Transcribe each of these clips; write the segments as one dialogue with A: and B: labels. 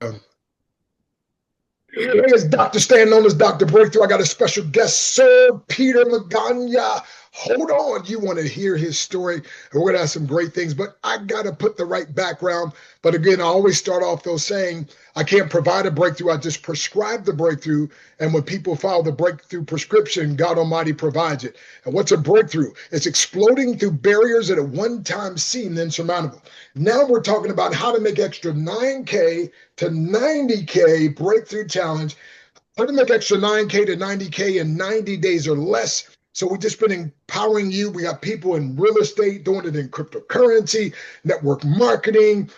A: Um, Here's Dr. Stan, known as Dr. Breakthrough. I got a special guest, Sir Peter Magana. Hold on. You want to hear his story. We're going to have some great things, but I got to put the right background. But again, I always start off though saying I can't provide a breakthrough. I just prescribe the breakthrough. And when people follow the breakthrough prescription, God Almighty provides it. And what's a breakthrough? It's exploding through barriers that at one time seemed insurmountable. Now we're talking about how to make extra 9K to 90K breakthrough challenge. How to make extra 9K to 90K in 90 days or less. So we've just been empowering you. We got people in real estate doing it in cryptocurrency, network marketing,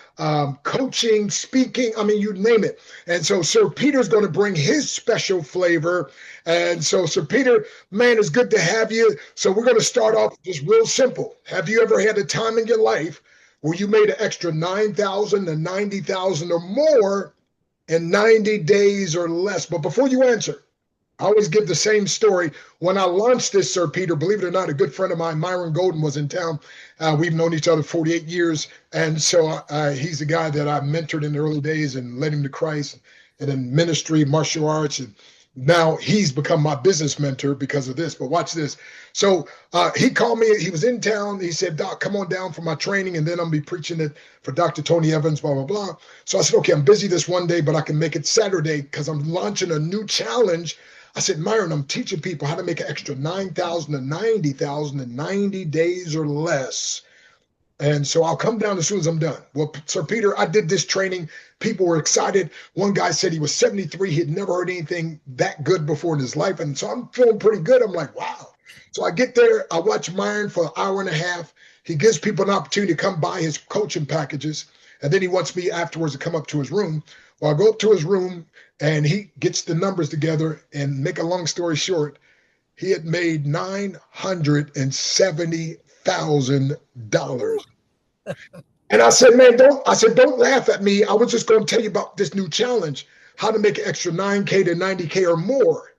A: coaching, speaking. I mean, you name it. And so Sir Peter's going to bring his special flavor. And so, Sir Peter, man, it's good to have you. So we're going to start off just real simple. Have you ever had a time in your life where you made an extra 9,000 to 90,000 or more in 90 days or less? But before you answer, I always give the same story. When I launched this, Sir Peter, believe it or not, a good friend of mine, Myron Golden, was in town. We've known each other 48 years. And so he's the guy that I mentored in the early days and led him to Christ, and in ministry, martial arts. And now he's become my business mentor because of this. But watch this. So he called me. He was in town. He said, Doc, come on down for my training, and then I'm going to be preaching it for Dr. Tony Evans, blah, blah, blah. So I said, okay, I'm busy this one day, but I can make it Saturday because I'm launching a new challenge. I said, Myron, I'm teaching people how to make an extra 9,000 to 90,000 in 90 days or less. And so I'll come down as soon as I'm done. Well, Sir Peter, I did this training. People were excited. One guy said he was 73. He'd never heard anything that good before in his life. And so I'm feeling pretty good. I'm like, wow. So I get there. I watch Myron for an hour and a half. He gives people an opportunity to come buy his coaching packages. And then he wants me afterwards to come up to his room. Well, I go up to his room, and he gets the numbers together. And make a long story short, he had made $970,000. And I said, man, don't laugh at me. I was just going to tell you about this new challenge, how to make an extra 9K to 90K or more.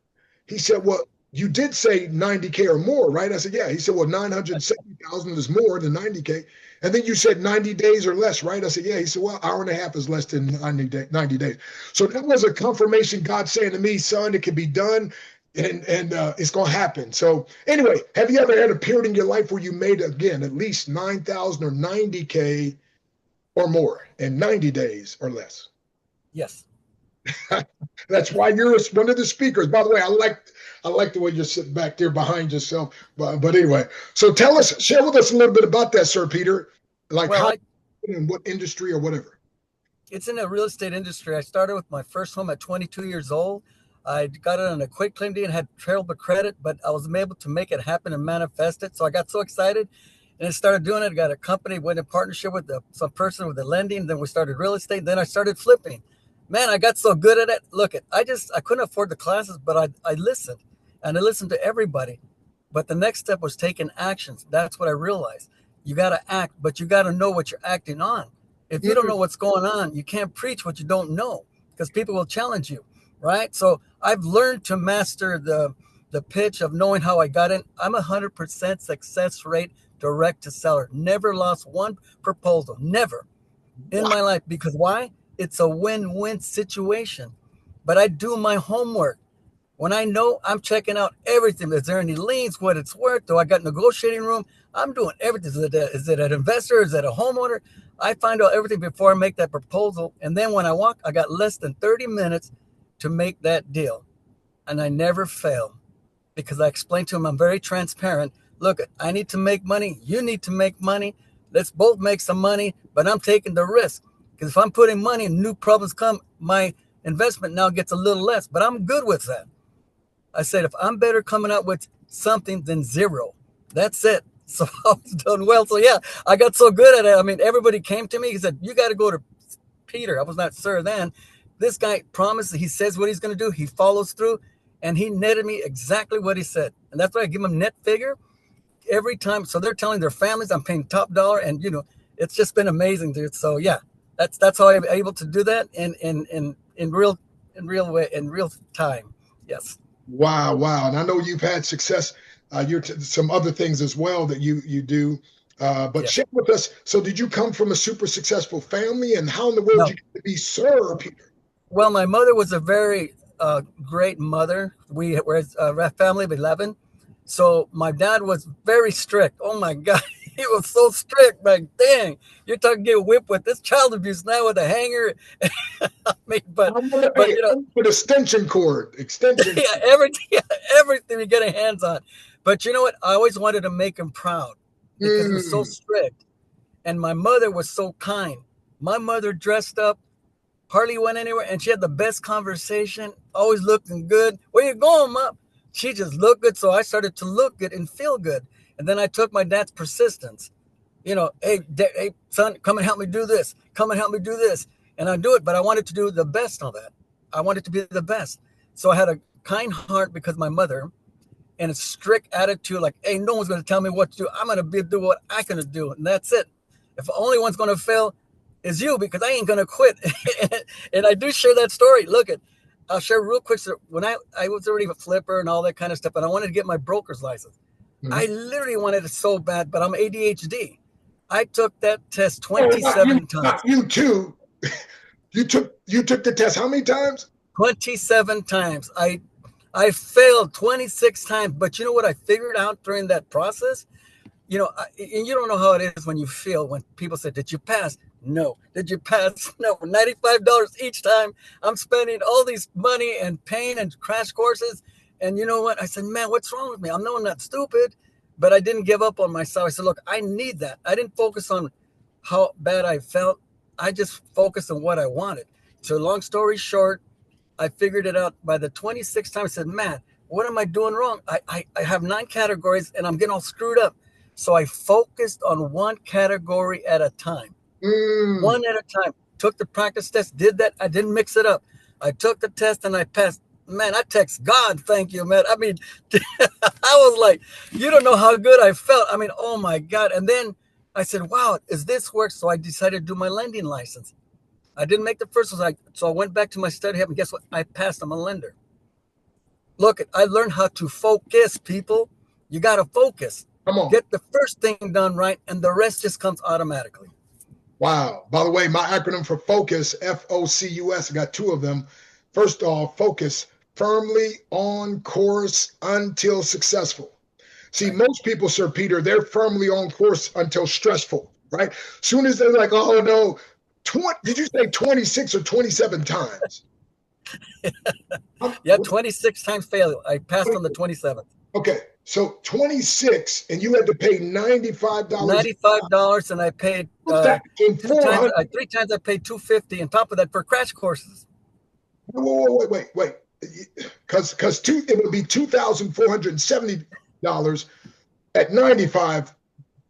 A: He said, well, you did say 90K or more, right? I said, yeah. He said, well, 970,000 is more than 90K. And then you said 90 days or less, right? I said, yeah. He said, well, hour and a half is less than 90 days. So that was a confirmation, God saying to me, son, it can be done. And it's going to happen. So anyway, have you ever had a period in your life where you made, again, at least 9,000 or 90K or more in 90 days or less?
B: Yes.
A: That's why you're one of the speakers. By the way, I like the way you're sitting back there behind yourself. But anyway, so share with us a little bit about that, Sir Peter. Like
B: Well,
A: how, in what industry or whatever.
B: it's in the real estate industry. I started with my first home at 22 years old. I got it on a quick claim deed and had terrible credit, but I was able to make it happen and manifest it. So I got so excited and I started doing it. I got a company, went in partnership with some person with the lending. Then we started real estate. Then I started flipping. Man, I got so good at it. Look, I couldn't afford the classes, but I listened and I listened to everybody. But the next step was taking actions. That's what I realized. You got to act, but you got to know what you're acting on. If you don't know what's going on, you can't preach what you don't know because people will challenge you, right? So I've learned to master the pitch of knowing how I got in. I'm 100% success rate direct to seller. Never lost one proposal, never in my life. Because why? It's a win-win situation. But I do my homework. When I know, I'm checking out everything. Is there any liens? What it's worth? Do I got negotiating room? I'm doing everything. Is it an investor? Is it a homeowner? I find out everything before I make that proposal. And then when I walk, I got less than 30 minutes to make that deal. And I never fail because I explained to him, I'm very transparent. Look, I need to make money. You need to make money. Let's both make some money, but I'm taking the risk. Because if I'm putting money and new problems come, my investment now gets a little less, but I'm good with that. I said, if I'm better coming out with something than zero, that's it. So I was done well. So yeah, I got so good at it. I mean, everybody came to me. He said, you got to go to Peter. I was not sir then. This guy promises, he says what he's going to do. He follows through and he netted me exactly what he said. And that's why I give him net figure every time. So they're telling their families I'm paying top dollar. And it's just been amazing, dude. So yeah, that's how I'm able to do that in real time. Yes.
A: Wow, wow. And I know you've had success. You're some other things as well that you do. But
B: Yes.
A: share with us. So, did you come from a super successful family, and how in the world did
B: No.
A: you get to be Sir Peter?
B: Well, my mother was a very great mother. We were a family of 11. So my dad was very strict. Oh my God. He was so strict. Like, dang, you're talking get whipped with this child abuse now with a hanger. I mean, but
A: Hey, with extension cord, extension.
B: yeah, everything you get a hands on. But you know what? I always wanted to make him proud because he was so
A: Mm.
B: strict. And my mother was so kind. My mother dressed up, hardly went anywhere, and she had the best conversation, always looking good. Where you going, Mom? She just looked good, so I started to look good and feel good. And then I took my dad's persistence. Hey, son, come and help me do this. Come and help me do this. And I do it, but I wanted to do the best of that. I wanted to be the best. So I had a kind heart because my mother and a strict attitude, like, hey, no one's going to tell me what to do. I'm going to do what I can do. And that's it. If the only one's going to fail is you, because I ain't going to quit. And I do share that story. Look at, I'll share real quick. So when I was already a flipper and all that kind of stuff, and I wanted to get my broker's license. I literally wanted it so bad, but I'm ADHD. I took that test
A: Oh,
B: 27 times.
A: not you too. You took the test how many times?
B: 27 times. I failed 26 times, but you know what I figured out during that process? And you don't know how it is when you feel when people say, "Did you pass?" No. Did you pass? No. $95 each time. I'm spending all these money and pain and crash courses. And you know what? I said, man, what's wrong with me? I'm not stupid, but I didn't give up on myself. I said, look, I need that. I didn't focus on how bad I felt. I just focused on what I wanted. So long story short, I figured it out by the 26th time. I said, man, what am I doing wrong? I have 9 categories and I'm getting all screwed up. So I focused on one category at a time,
A: Mm.
B: one at a time. Took the practice test, did that. I didn't mix it up. I took the test and I passed. Man, I text God, thank you, man. I mean, I was like, you don't know how good I felt. I mean, oh my God. And then I said, wow, is this work? So I decided to do my lending license. I didn't make the first one. So I went back to my study hub, and guess what? I passed. I'm a lender. Look, I learned how to focus, people. You got to focus.
A: Come on.
B: Get the first thing done right, and the rest just comes automatically.
A: Wow. By the way, my acronym for focus, FOCUS, I got 2 of them. First off, focus, firmly on course until successful. See,
B: Right.
A: most people, Sir Peter, they're firmly on course until stressful, right? Soon as they're like, oh no, did you say 26 or 27 times?
B: Yeah, 26 times failure. I passed on the 27th.
A: Okay, so 26, and you had to pay $95.
B: $95, and I paid
A: What's that? In 400.
B: 3 times I paid $250 on top of that for crash courses.
A: Wait. Because it would be $2,470 at 95,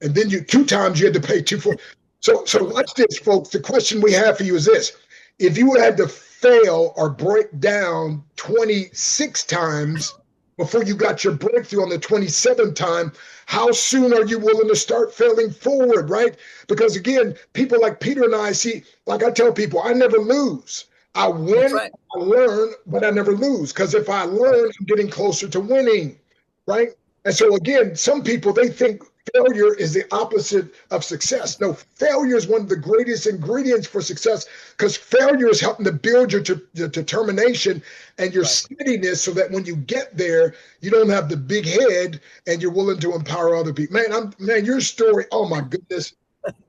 A: and then 2 times you had to pay 240. So watch this, folks. The question we have for you is this: if you had to fail or break down 26 times before you got your breakthrough on the 27th time, how soon are you willing to start failing forward, right? Because again, people like Peter and I see, like I tell people, I never lose. I
B: That's
A: win,
B: right.
A: I learn, but I never lose. Because if I learn, I'm getting closer to winning, right? And so again, some people, they think failure is the opposite of success. No, failure is one of the greatest ingredients for success, because failure is helping to build your determination and your
B: Right.
A: steadiness, so that when you get there, you don't have the big head and you're willing to empower other people. Man, your story, oh my goodness.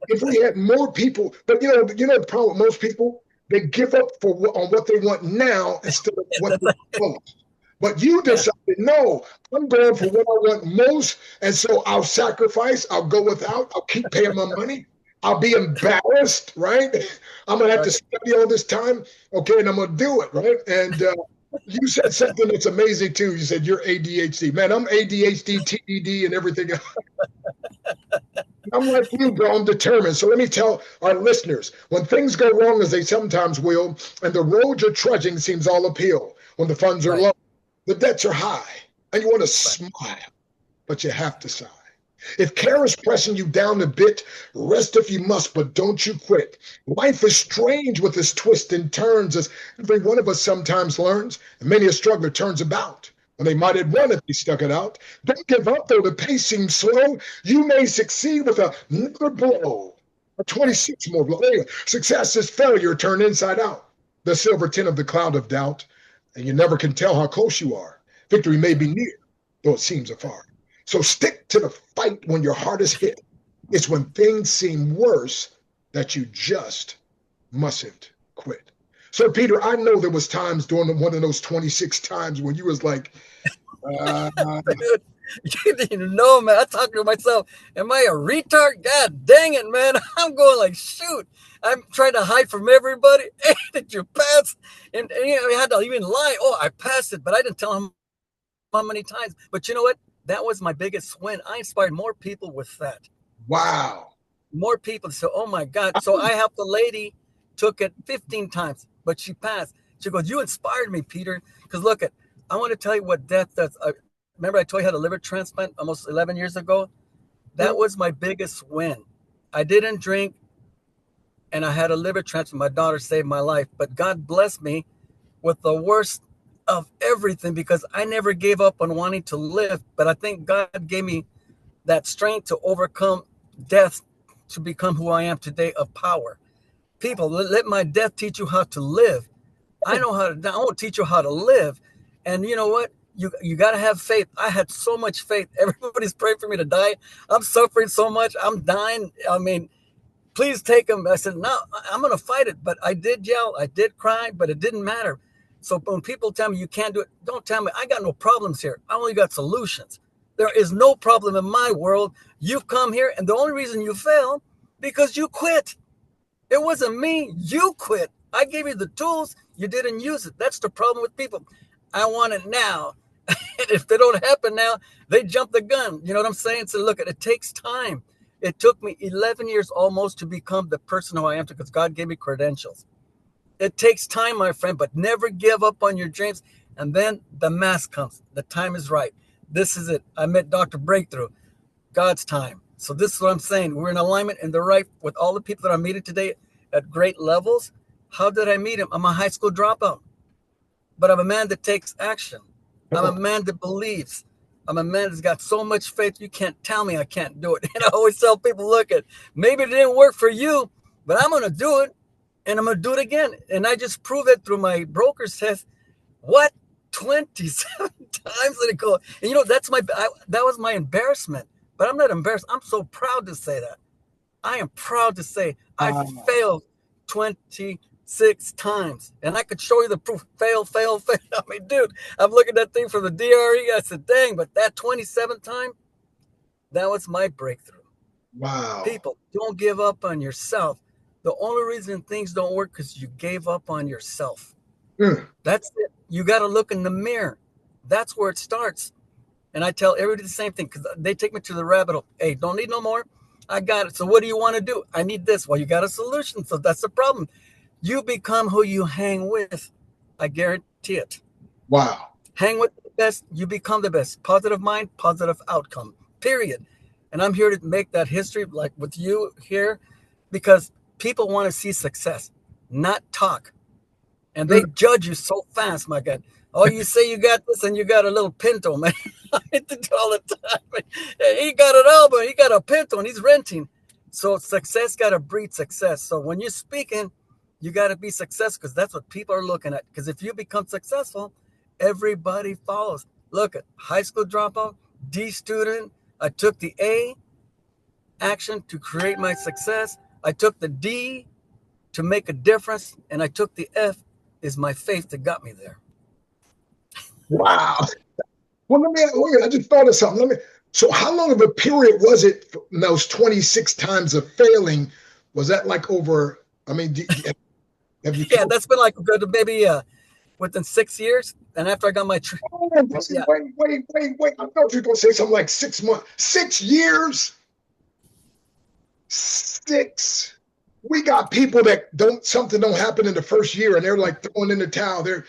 A: If we had more people, but the problem with most people, they give up on what they want now instead of what they want. But you
B: Yeah.
A: decided, no, I'm going for what I want most. And so I'll sacrifice, I'll go without, I'll keep paying my money. I'll be embarrassed, right? I'm going to have to
B: Right.
A: study all this time. Okay. And I'm going to do it, right? And you said something that's amazing too. You said you're ADHD. Man, I'm ADHD, TDD, and everything else. I'm like you, bro. I'm determined. So let me tell our listeners, when things go wrong, as they sometimes will, and the road you're trudging seems all uphill, when the funds are
B: Right.
A: low, the debts are high, and you want to
B: Right.
A: smile, but you have to sigh. If care is pressing you down a bit, rest if you must, but don't you quit. Life is strange with its twists and turns, as every one of us sometimes learns, and many a struggler turns about. When they might have won if they stuck it out. Don't give up, though the pace seems slow. You may succeed with another blow. A
B: Right.
A: 26 more blow. Success is failure turned inside out. the silver tint of the cloud of doubt, and you never can tell how close you are. Victory may be near, though it seems afar. So stick to the fight when your heart is hit. It's when things seem worse that you just mustn't quit. So, Peter, I know there was times during one of those 26 times when you was like,
B: Dude, you didn't know, man. I talk to myself, am I a retard? God dang it, man. I'm going like, shoot. I'm trying to hide from everybody. Hey, did you pass? And you know, I had to even lie. Oh, I passed it, but I didn't tell him how many times. But you know what? That was my biggest win. I inspired more people with that.
A: wow.
B: More people. So, oh my God. So I helped a lady, took it 15 times, but she passed. She goes, you inspired me, Peter. Because look at, I want to tell you what death does. Remember I told you I had a liver transplant almost 11 years ago? That was my biggest win. I didn't drink and I had a liver transplant. My daughter saved my life, but God blessed me with the worst of everything because I never gave up on wanting to live. But I think God gave me that strength to overcome death to become who I am today of power. People, let my death teach you how to live. I know how to, I won't teach you how to live. And you know what? You got to have faith. I had so much faith. Everybody's praying for me to die. I'm suffering so much. I'm dying. I mean, please take him. I said, no, I'm going to fight it. But I did yell. I did cry, but it didn't matter. So when people tell me you can't do it, don't tell me. I got no problems here. I only got solutions. There is no problem in my world. You've come here, and the only reason you failed because you quit. It wasn't me. You quit. I gave you the tools. You didn't use it. That's the problem with people. I want it now. And if they don't happen now, they jump the gun. You know what I'm saying? So look, it takes time. It took me 11 years almost to become the person who I am because God gave me credentials. It takes time, my friend, but never give up on your dreams. And then the mask comes. The time is right. This is it. I met Dr. Breakthrough. God's time. So this is what I'm saying. We're in alignment and the right with all the people that I'm meeting today at great levels. How did I meet him? I'm a high school dropout, but I'm a man that takes action. I'm a man that believes. I'm a man that's got so much faith, you can't tell me I can't do it. And I always tell people, look, maybe it didn't work for you, but I'm going to do it, and I'm going to do it again. And I just prove it through my broker's test. What? 27 times did it go? And you know, that was my embarrassment. But I'm not embarrassed. I'm so proud to say that. I am proud to say I failed 26 times. And I could show you the proof. Fail. I mean, dude, I'm looking at that thing from the DRE. I said, dang, but that 27th time, that was my breakthrough.
A: Wow.
B: People, don't give up on yourself. The only reason things don't work is you gave up on yourself. That's it. You got to look in the mirror. That's where it starts. And I tell everybody the same thing because they take me to the rabbit hole. Hey, don't need no more. I got it. So what do you want to do? I need this. Well, you got a solution. So that's the problem. You become who you hang with. I guarantee it.
A: Wow.
B: Hang with the best. You become the best. Positive mind, positive outcome, period. And I'm here to make that history like with you here because people want to see success, not talk. And they judge you so fast, my God. Oh, you say you got this and you got a little Pinto, man. I hit the all the time. He got it all, but he got a Pinto and he's renting. So success got to breed success. So when you're speaking, you got to be successful because that's what people are looking at. Because if you become successful, everybody follows. Look at high school dropout, D student. I took the A action to create my success. I took the D to make a difference. And I took the F is my faith that got me there.
A: Wow. Well, I just thought of something. So how long of a period was it those 26 times of failing? Was that like over, I mean, have you?
B: Yeah, that's been like good, maybe within 6 years. And after I got my
A: wait. I thought you were going to say something like 6 months. 6 years? 6. We got people that something don't happen in the first year and they're like throwing in the towel. They're,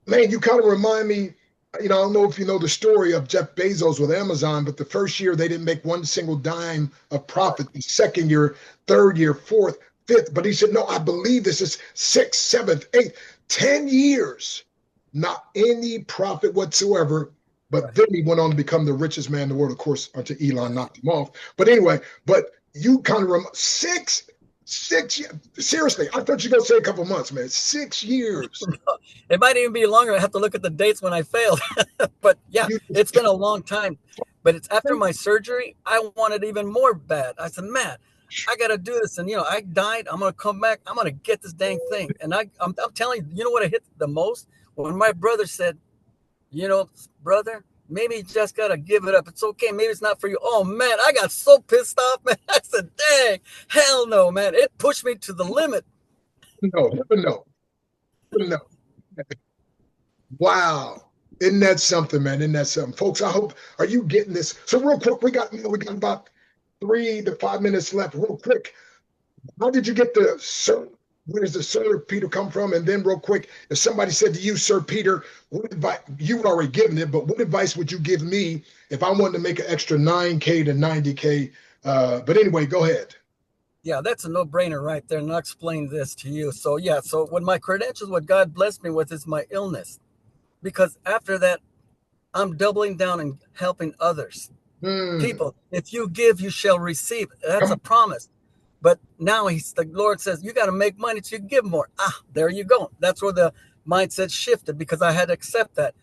A: man, you kind of remind me, I don't know if you know the story of Jeff Bezos with Amazon, but the first year they didn't make one single dime of profit. The second year, third year, fourth, fifth. But he said, no, I believe this is 6th, 7th, 8th, 10 years, not any profit whatsoever. But then he went on to become the richest man in the world, of course, until Elon knocked him off. But anyway, you kind of 6 6 years. Seriously, I thought you were going to say a couple months, man. 6 years.
B: It might even be longer. I have to look at the dates when I failed. But yeah,
A: You
B: it's been a long time. But it's after my surgery, I wanted even more bad. I said, man, I got to do this. And, I died. I'm going to come back. I'm going to get this dang thing. And I'm telling you, you know what I hit the most? When my brother said, brother, maybe you just got to give it up. It's okay. Maybe it's not for you. Oh, man, I got so pissed off, man. I said, dang, hell no, man. It pushed me to the limit.
A: No. Wow. Isn't that something, man? Isn't that something? Folks, I hope, are you getting this? So real quick, we got about 3 to 5 minutes left. Real quick, how did you get the Sir? Where does the Sir Peter come from? And then real quick, if somebody said to you, Sir Peter, what advice, you would already given it, but what advice would you give me if I wanted to make an extra 9K to 90K? But anyway, go ahead.
B: Yeah, that's a no-brainer right there. And I'll explain this to you. So yeah, so when my credentials, what God blessed me with is my illness. Because after that, I'm doubling down and helping others. People, if you give, you shall receive. That's a promise. But now the Lord says, you got to make money so you give more. There you go. That's where the mindset shifted, because I had to accept that.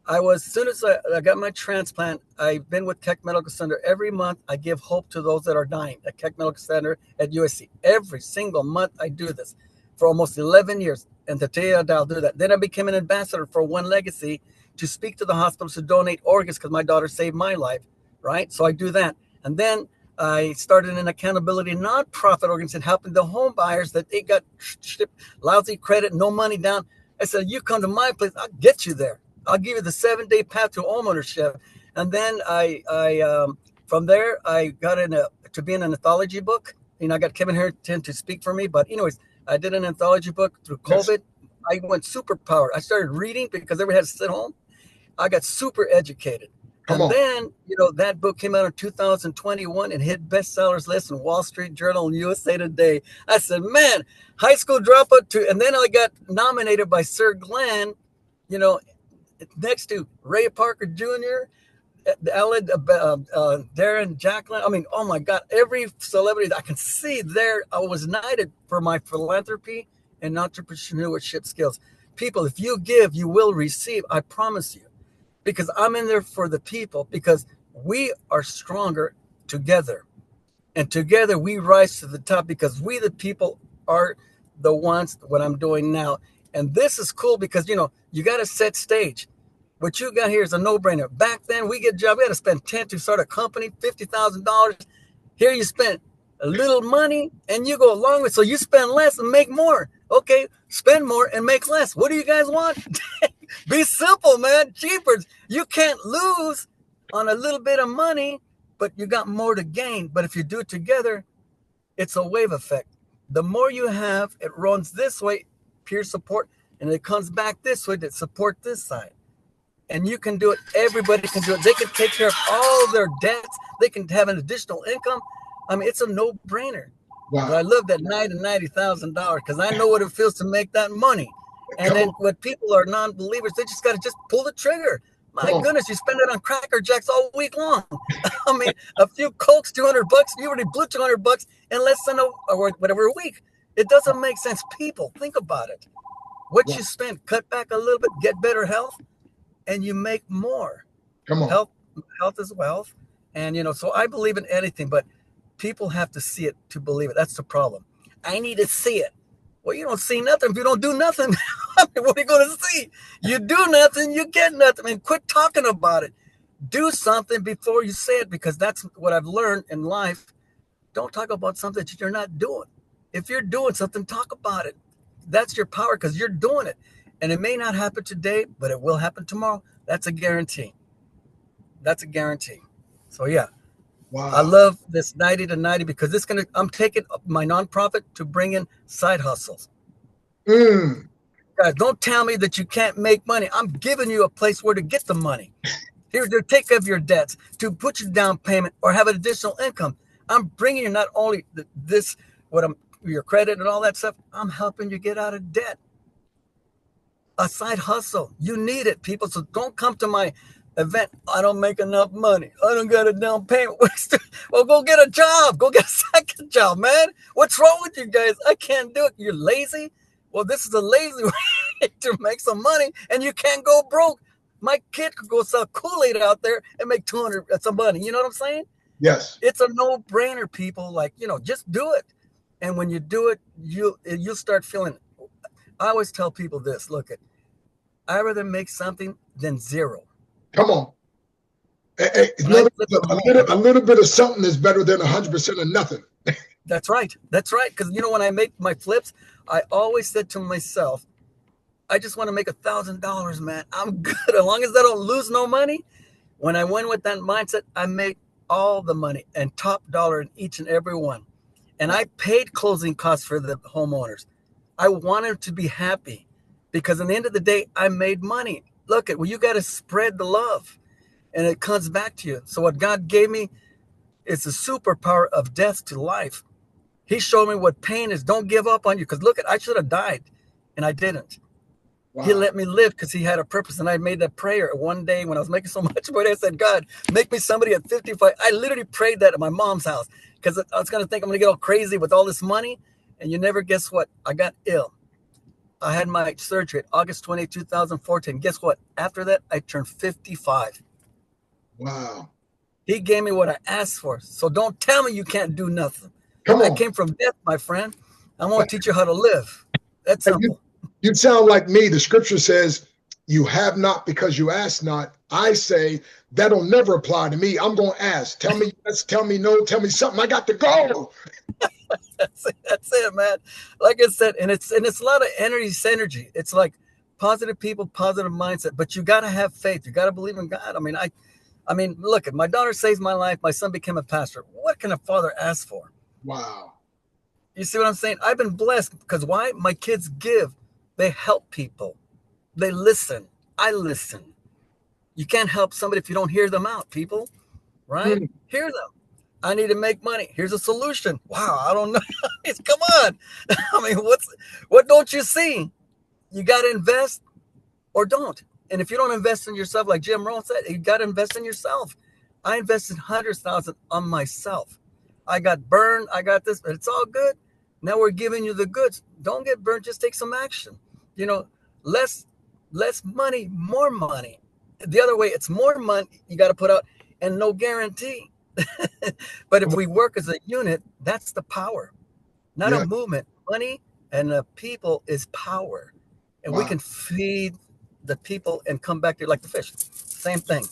B: As soon as I got my transplant, I've been with Keck Medical Center every month. I give hope to those that are dying at Keck Medical Center at USC. Every single month I do this for almost 11 years. And today I'll do that. Then I became an ambassador for One Legacy to speak to the hospitals to donate organs, because my daughter saved my life, right? So I do that. And then I started an accountability nonprofit organization helping the home buyers that they got lousy credit, no money down. I said, you come to my place, I'll get you there. I'll give you the 7-day path to homeownership. And then from there, I got to be in an anthology book. I got Kevin Harrington to speak for me. But anyways, I did an anthology book through COVID. Yes. I went super powered. I started reading because everybody had to sit home. I got super educated. Then, that book came out in 2021 and hit bestsellers list in Wall Street Journal and USA Today. I said, man, high school dropout too. And then I got nominated by Sir Glenn, next to Ray Parker Jr., Ellen, Darren, Jacqueline. I mean, oh my God, every celebrity I can see there, I was knighted for my philanthropy and entrepreneurship skills. People, if you give, you will receive. I promise you. Because I'm in there for the people, because we are stronger together. And together we rise to the top, because we, the people, are the ones, what I'm doing now. And this is cool because, you got to set stage. What you got here is a no-brainer. Back then, we had to spend 10 to start a company, $50,000. Here you spend a little money and you go along with, so you spend less and make more. Okay, spend more and make less. What do you guys want? Be simple, man. Cheapers. You can't lose on a little bit of money, but you got more to gain. But if you do it together, it's a wave effect. The more you have, it runs this way, peer support, and it comes back this way to support this side. And you can do it. Everybody can do it. They can take care of all their debts. They can have an additional income. I mean, it's a no-brainer. Wow. But I love that $90,000 because I know what it feels to make that money. And then when people are non-believers, they just got to just pull the trigger. My goodness, you spend it on Cracker Jacks all week long. I mean, a few Cokes, $200. You already blew $200 in less than a week. It doesn't make sense. People, think about it. What you spend, cut back a little bit, get better health, and you make more.
A: Come on.
B: Health is wealth. And, so I believe in anything, but people have to see it to believe it. That's the problem. I need to see it. Well, you don't see nothing if you don't do nothing. I mean, what are you going to see? You do nothing, you get nothing. I mean, quit talking about it. Do something before you say it, because that's what I've learned in life. Don't talk about something that you're not doing. If you're doing something, talk about it. That's your power, because you're doing it. And it may not happen today, but it will happen tomorrow. That's a guarantee. That's a guarantee. So, yeah. Wow. I love this 90 to 90 because I'm taking my nonprofit to bring in side hustles. Guys, don't tell me that you can't make money. I'm giving you a place where to get the money. Here to take care of your debts, to put you down payment or have an additional income. I'm bringing you not only your credit and all that stuff. I'm helping you get out of debt. A side hustle. You need it, people. So don't come to my event. I don't make enough money. I don't got a down payment. Well, go get a job. Go get a second job, man. What's wrong with you guys? I can't do it. You're lazy. Well, this is a lazy way to make some money, and you can't go broke. My kid could go sell Kool-Aid out there and make 200 some money. You know what I'm saying?
A: Yes.
B: It's a no-brainer, people. Like, just do it. And when you do it, you'll start feeling. I always tell people this. Look, I'd rather make something than zero.
A: Come on. A little bit of something is better than 100% of nothing.
B: That's right. That's right. Because, when I make my flips, I always said to myself, I just want to make $1,000, man. I'm good. As long as I don't lose no money. When I went with that mindset, I made all the money and top dollar in each and every one. And I paid closing costs for the homeowners. I wanted to be happy because at the end of the day, I made money. Look, you got to spread the love and it comes back to you. So what God gave me is the superpower of death to life. He showed me what pain is. Don't give up on you. Because look, I should have died and I didn't. Wow. He let me live because he had a purpose. And I made that prayer one day when I was making so much money. I said, God, make me somebody at 55. I literally prayed that at my mom's house because I was going to think I'm going to get all crazy with all this money. And you never guess what? I got ill. I had my surgery August 20, 2014. Guess what? After that, I turned 55.
A: Wow.
B: He gave me what I asked for. So don't tell me you can't do nothing.
A: Come on.
B: I came from death, my friend. I'm going to teach you how to live. That's simple.
A: You sound like me. The scripture says, you have not because you ask not. I say, that'll never apply to me. I'm going to ask. Tell me yes, tell me no, tell me something. I got to go.
B: That's it, man. Like I said, and it's a lot of energy. It's like positive people, positive mindset. But you got to have faith. You got to believe in God. I mean, look, my daughter saved my life. My son became a pastor. What can a father ask for?
A: Wow.
B: You see what I'm saying? I've been blessed because why? My kids give. They help people. They listen. I listen. You can't help somebody if you don't hear them out, people. Right? Hear them. I need to make money. Here's a solution. Wow, I don't know. Come on. I mean, what don't you see? You got to invest or don't. And if you don't invest in yourself, like Jim Rohn said, you got to invest in yourself. I invested hundreds of thousands on myself. I got burned. I got this, but it's all good. Now we're giving you the goods. Don't get burned. Just take some action. Less money, more money. The other way, it's more money you got to put out and no guarantee. But if we work as a unit, that's the power, not a movement. Money and the people is power. And we can feed the people and come back there like the fish. Same thing.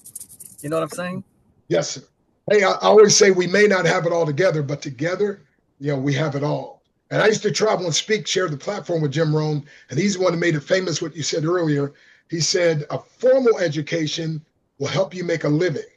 B: You know what I'm saying?
A: Yes, sir. Hey, I always say we may not have it all together, but together, we have it all. And I used to travel and speak, share the platform with Jim Rohn, and he's the one who made it famous, what you said earlier. He said, a formal education will help you make a living,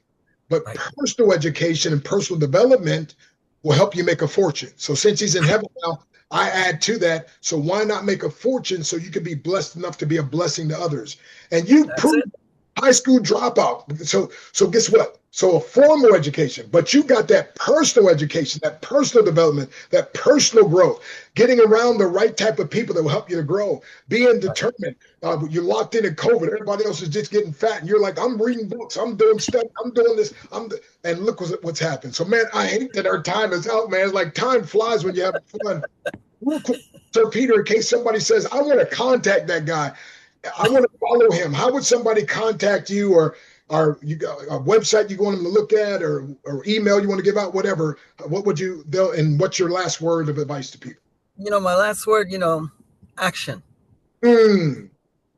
A: but personal education and personal development will help you make a fortune. So since he's in heaven now, I add to that. So why not make a fortune so you can be blessed enough to be a blessing to others? And you proved high school dropout. So guess what? So a formal education, but you got that personal education, that personal development, that personal growth, getting around the right type of people that will help you to grow, being determined. You're locked in COVID. Everybody else is just getting fat. And you're like, I'm reading books. I'm doing stuff. I'm doing this. And look what's happened. So, man, I hate that our time is out, man. It's like time flies when you're having fun. Real quick, Sir Peter, in case somebody says, I want to contact that guy. I want to follow him. How would somebody contact you, or you got a website you want them to look at, or email you want to give out, whatever? What would you, and what's your last word of advice to people?
B: My last word, action.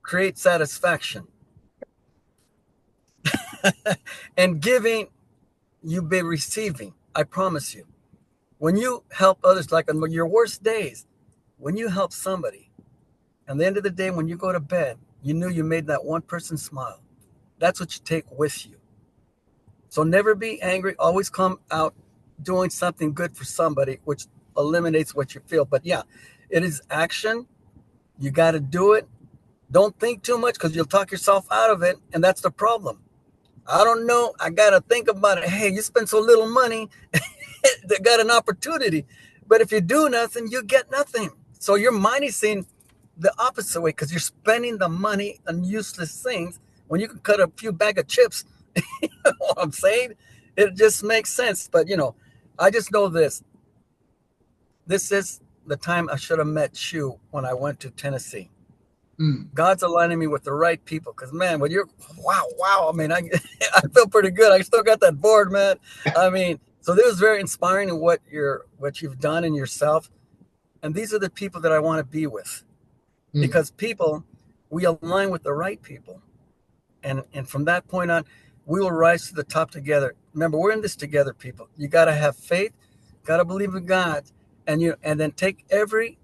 B: Create satisfaction. And giving, you be receiving. I promise you. When you help others, like on your worst days, when you help somebody, at the end of the day, when you go to bed, you knew you made that one person smile. That's what you take with you. So never be angry. Always come out doing something good for somebody, which eliminates what you feel. But yeah, it is action. You got to do it. Don't think too much because you'll talk yourself out of it. And that's the problem. I don't know. I got to think about it. Hey, you spend so little money. They got an opportunity. But if you do nothing, you get nothing. So your mind is seeing the opposite way because you're spending the money on useless things when you can cut a few bag of chips You know what I'm saying? It just makes sense. But, I just know this. This is the time I should have met you when I went to Tennessee.
A: Mm.
B: God's aligning me with the right people. Because, man, when you're, wow. I mean, I feel pretty good. I still got that board, man. I mean, so this is very inspiring in what you've done in yourself. And these are the people that I want to be with.
A: Mm.
B: Because we align with the right people. And from that point on, we will rise to the top together. Remember, we're in this together, people. You got to have faith, got to believe in God, and then take every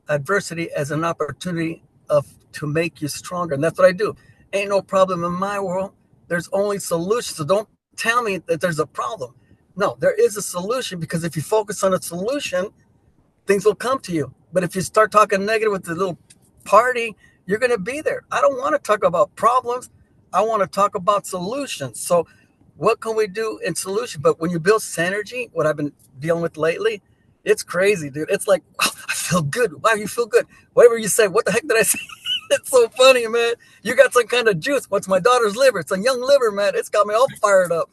B: adversity as an opportunity to make you stronger. And that's what I do. Ain't no problem in my world. There's only solutions. So don't tell me that there's a problem. No, there is a solution, because if you focus on a solution, things will come to you. But if you start talking negative with the little party, you're going to be there. I don't want to talk about problems. I want to talk about solutions. So what can we do in solution? But when you build synergy, what I've been dealing with lately, it's crazy, dude. It's like, wow, I feel good. Wow, you feel good. Whatever you say, what the heck did I say? It's so funny, man. You got some kind of juice. What's my daughter's liver? It's a young liver, man. It's got me all fired up.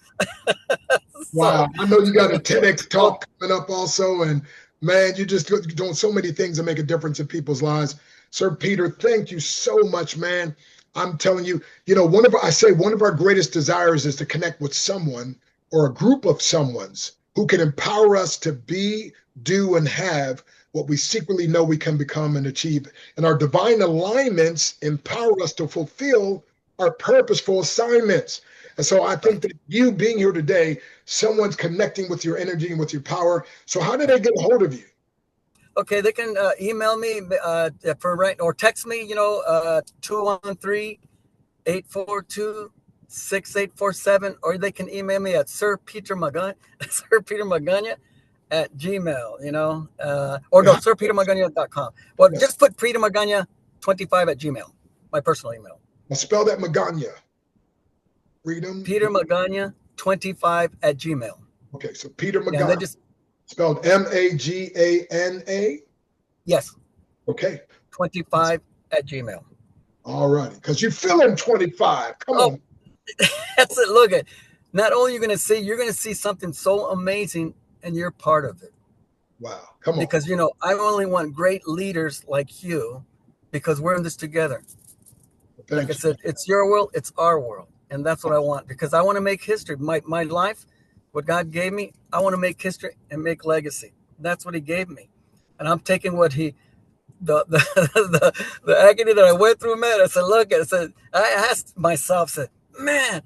A: Wow. I know you got a TEDx talk coming up also. And man, you're just doing so many things to make a difference in people's lives. Sir Peter, thank you so much, man. I'm telling you, one of our greatest desires is to connect with someone or a group of someone's who can empower us to be, do, and have what we secretly know we can become and achieve. And our divine alignments empower us to fulfill our purposeful assignments. And so I think that you being here today, someone's connecting with your energy and with your power. So how do they get a hold of you?
B: Okay, they can email me or text me, 213-842-6847, or they can email me at Sir Peter Magana, Sir Peter Magana at Gmail, sirpetermagana.com. Well,
A: Yes.
B: just put Peter Magana 25 at Gmail, my personal email.
A: I'll spell that Magana. Freedom.
B: Peter Magana 25 at Gmail.
A: Okay, so Peter Magana.
B: Yeah, they just
A: spelled Magana.
B: Yes.
A: Okay.
B: 25 at Gmail.
A: All right, because you're feeling 25. Come on.
B: That's it. Look at. Not only you're going to see something so amazing, and you're part of it.
A: Wow. Come on.
B: Because, I only want great leaders like you, because we're in this together. Like I said, it's your world, it's our world. And that's what I want, because I want to make history. My life, what God gave me, I want to make history and make legacy. That's what he gave me. And I'm taking what the agony that I went through, man. I asked myself, man,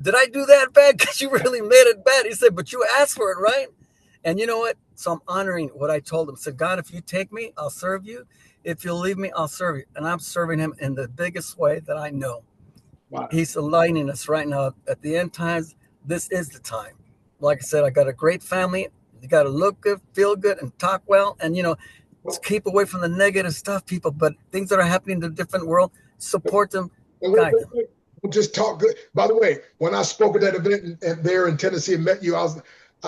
B: did I do that bad? Because you really made it bad. He said, but you asked for it, right? And you know what? So I'm honoring what I told him. I said, God, if you take me, I'll serve you. If you'll leave me, I'll serve you. And I'm serving him in the biggest way that I know. Wow. He's aligning us right now. At the end times, this is the time. Like I said, I got a great family. You got to look good, feel good, and talk well. And, let's keep away from the negative stuff, people. But things that are happening in the different world, support them, guide them.
A: We'll just talk good. By the way, when I spoke at that event there in Tennessee and met you, I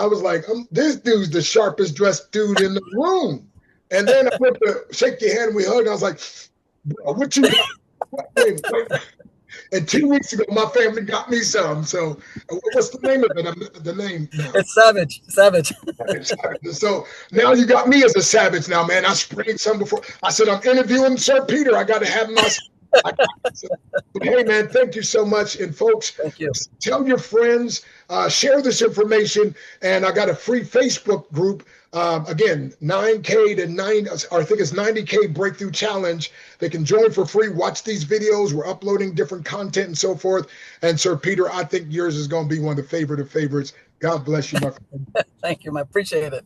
A: was like, this dude's the sharpest dressed dude in the room. And then I went to shake your hand, we hugged, and I was like, bro, what you got? Wait. And 2 weeks ago, my family got me some. So what's the name of it? The name now.
B: It's Savage.
A: So now you got me as a savage now, man. I sprayed some before. I said, I'm interviewing Sir Peter. I got to have my... But hey, man, thank you so much. And folks,
B: thank you.
A: Tell your friends, share this information. And I got a free Facebook group. Again, 9K to 9, or I think it's 90K Breakthrough Challenge. They can join for free, watch these videos. We're uploading different content and so forth. And Sir Peter, I think yours is going to be one of the favorite of favorites. God bless you, my friend.
B: Thank you, I appreciate it.